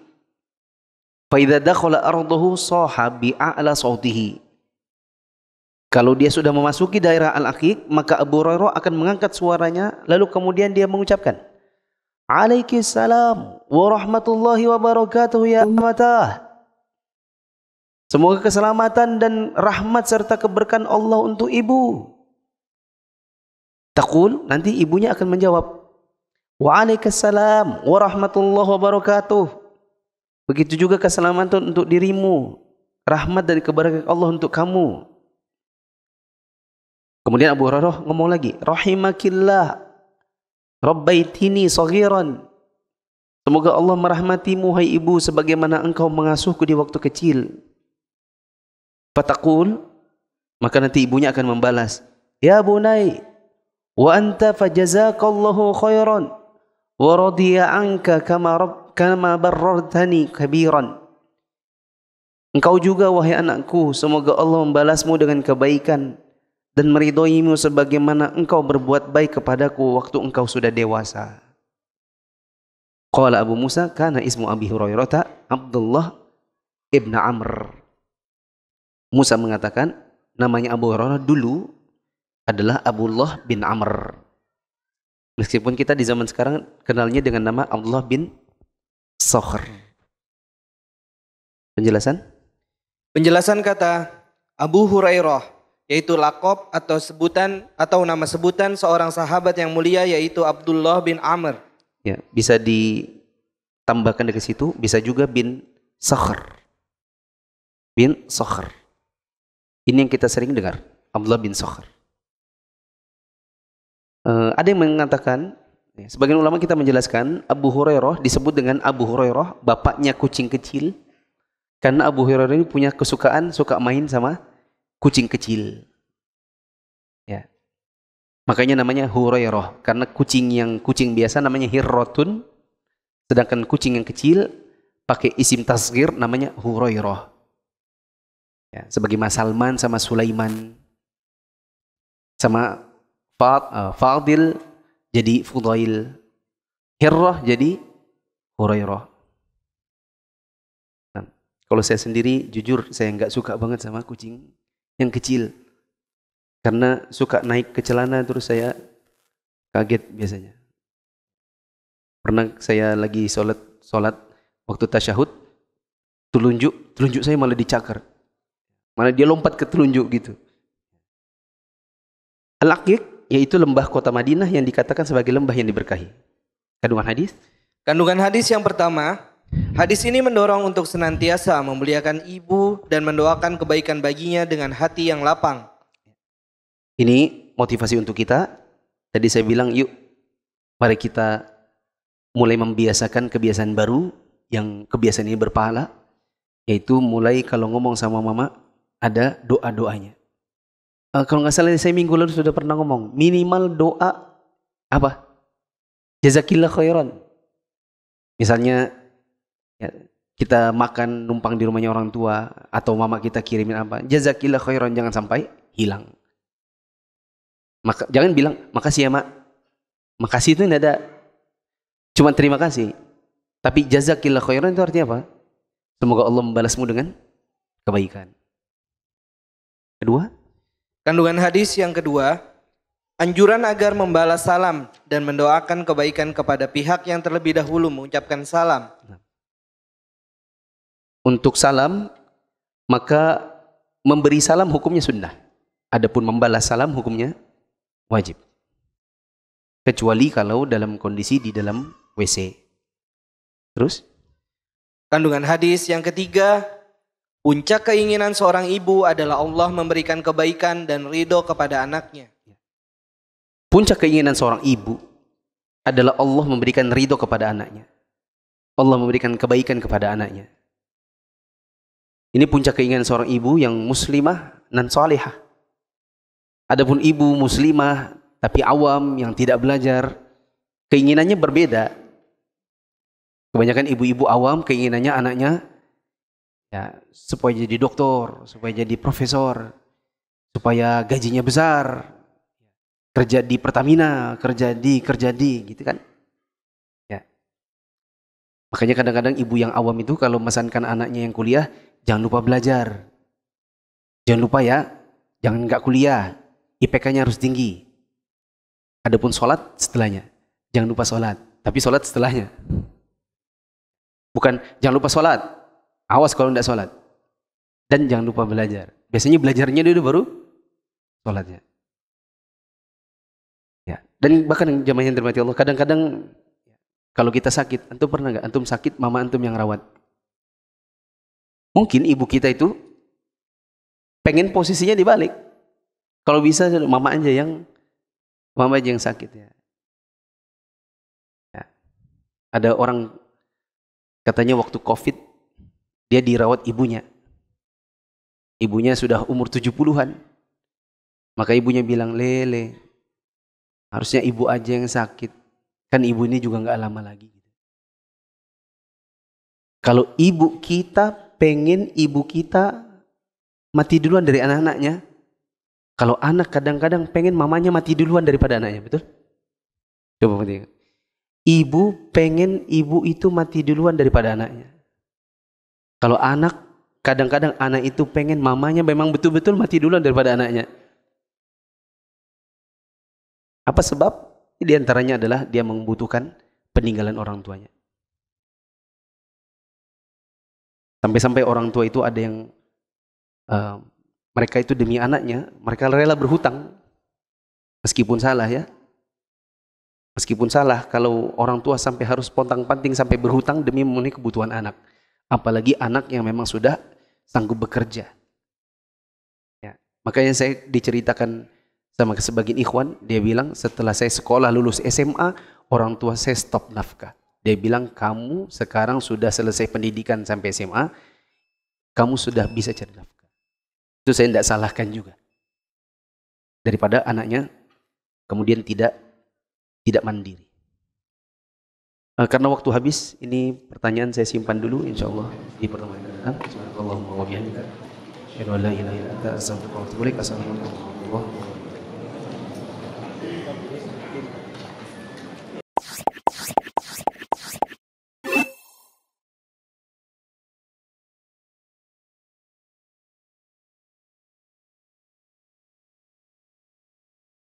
Fa idza dakhala ardahu saha bi a'la sautihi, kalau dia sudah memasuki daerah Al-Aqiq, maka Abu Hurairah akan mengangkat suaranya, lalu kemudian dia mengucapkan, Alaikissalam wa rahmatullahi wa barakatuh ya amatah. Semoga keselamatan dan rahmat serta keberkahan Allah untuk ibu. Taqul, nanti ibunya akan menjawab, wa alaikassalam wa rahmatullahi wa barakatuh. Begitu juga keselamatan untuk dirimu, rahmat dari keberkahan Allah untuk kamu. Kemudian Abu Hurairah ngomong lagi, rahimakillah rabbaitini saghiran. Semoga Allah merahmatimu hai ibu sebagaimana engkau mengasuhku di waktu kecil. Fataqul, maka nanti ibunya akan membalas, ya bunai wa anta fajazakallahu khairan wa radiya anka kama barartani kabiran. Engkau juga wahai anakku, semoga Allah membalasmu dengan kebaikan dan meridhoimu sebagaimana engkau berbuat baik kepadaku waktu engkau sudah dewasa. Qala Abu Musa, kana ismu Abi Hurairah Abdullah ibn Amr. Musa mengatakan, namanya Abu Hurairah dulu adalah Abdullah bin Amr. Meskipun kita di zaman sekarang kenalnya dengan nama Abdullah bin Sakhr. Penjelasan? Penjelasan kata Abu Hurairah, yaitu lakob atau sebutan atau nama sebutan seorang sahabat yang mulia, yaitu Abdullah bin Amr. Ya, bisa ditambahkan dari situ, bisa juga bin Sakhr. Bin Sakhr. Ini yang kita sering dengar, Abdullah bin Sakhr. Ada yang mengatakan, sebagian ulama kita menjelaskan Abu Hurairah disebut dengan Abu Hurairah, bapaknya kucing kecil, karena Abu Hurairah ini punya kesukaan, suka main sama kucing kecil. Ya. Makanya namanya Hurairah, karena kucing biasa namanya Hirratun, sedangkan kucing yang kecil pakai isim tasghir namanya Hurairah. Ya, sebagai Mas Salman sama Sulaiman sama Fadil jadi Fudail, Hirrah jadi Hurairah. Nah, kalau saya sendiri jujur saya nggak suka banget sama kucing yang kecil, karena suka naik ke celana terus saya kaget biasanya. Pernah saya lagi sholat waktu tasyahud, telunjuk saya malah dicakar, malah dia lompat ke telunjuk gitu. Al-Aqiq yaitu lembah kota Madinah yang dikatakan sebagai lembah yang diberkahi. Kandungan hadis? Kandungan hadis yang pertama, hadis ini mendorong untuk senantiasa memuliakan ibu dan mendoakan kebaikan baginya dengan hati yang lapang. Ini motivasi untuk kita. Tadi saya bilang yuk mari kita mulai membiasakan kebiasaan baru yang kebiasaan ini berpahala, yaitu mulai kalau ngomong sama mama ada doa-doanya. Kalau nggak salah saya minggu lalu sudah pernah ngomong minimal doa apa? Jazakillah khairan. Misalnya ya, kita makan numpang di rumahnya orang tua atau mama kita kirimin apa, jazakillah khairan, jangan sampai hilang. Jangan bilang makasih ya mak. Makasih itu tidak ada cuma terima kasih. Tapi jazakillah khairan itu artinya apa? Semoga Allah membalasmu dengan kebaikan. Kedua, kandungan hadis yang kedua, anjuran agar membalas salam dan mendoakan kebaikan kepada pihak yang terlebih dahulu mengucapkan salam. Untuk salam, maka memberi salam hukumnya sunnah. Adapun membalas salam hukumnya wajib. Kecuali kalau dalam kondisi di dalam WC. Terus? Kandungan hadis yang ketiga, puncak keinginan seorang ibu adalah Allah memberikan kebaikan dan ridho kepada anaknya. Puncak keinginan seorang ibu adalah Allah memberikan ridho kepada anaknya. Allah memberikan kebaikan kepada anaknya. Ini puncak keinginan seorang ibu yang muslimah dan salihah. Adapun ibu muslimah tapi awam yang tidak belajar, keinginannya berbeda. Kebanyakan ibu-ibu awam keinginannya anaknya ya, supaya jadi dokter, supaya jadi profesor, supaya gajinya besar, kerja di Pertamina, kerja di, gitu kan? Ya. Makanya kadang-kadang ibu yang awam itu kalau memesankan anaknya yang kuliah, jangan lupa belajar, jangan lupa ya, jangan nggak kuliah, IPK-nya harus tinggi. Adapun sholat setelahnya, jangan lupa sholat, tapi sholat setelahnya. Bukan jangan lupa sholat, awas kalau tidak sholat. Dan jangan lupa belajar. Biasanya belajarnya dulu baru sholatnya. Ya. Dan bahkan jamaah yang dirahmati Allah, kadang-kadang kalau kita sakit, antum pernah nggak? Antum sakit, mama antum yang rawat. Mungkin ibu kita itu pengen posisinya dibalik. Kalau bisa mama aja yang sakit ya. Ya. Ada orang katanya waktu COVID dia dirawat ibunya. Ibunya sudah umur 70-an. Maka ibunya bilang, "Lele, harusnya ibu aja yang sakit. Kan ibu ini juga nggak lama lagi." Kalau ibu kita pengen ibu kita mati duluan dari anak-anaknya. Kalau anak kadang-kadang pengen mamanya mati duluan daripada anaknya, betul? Coba perhatikan. Ibu pengen ibu itu mati duluan daripada anaknya. Kalau anak, kadang-kadang anak itu pengen mamanya memang betul-betul mati duluan daripada anaknya. Apa sebab? Di antaranya adalah dia membutuhkan peninggalan orang tuanya. Sampai-sampai orang tua itu ada yang mereka itu demi anaknya, mereka rela berhutang. Meskipun salah ya. Meskipun salah, kalau orang tua sampai harus pontang-panting sampai berhutang demi memenuhi kebutuhan anak. Apalagi anak yang memang sudah sanggup bekerja. Ya. Makanya saya diceritakan sama sebagian ikhwan, dia bilang setelah saya sekolah lulus SMA, orang tua saya stop nafkah. Dia bilang, kamu sekarang sudah selesai pendidikan sampai SMA, kamu sudah bisa cari nafkah. Itu saya tidak salahkan juga. Daripada anaknya kemudian tidak mandiri. Karena waktu habis, ini pertanyaan saya simpan dulu, insya Allah di pertemuan yang akan datang. Subhanallahumma wa bihamdika, asyhadu an la ilaha illa anta, astaghfiruka wa atubu ilaik. Assalamualaikum warahmatullahi wabarakatuh.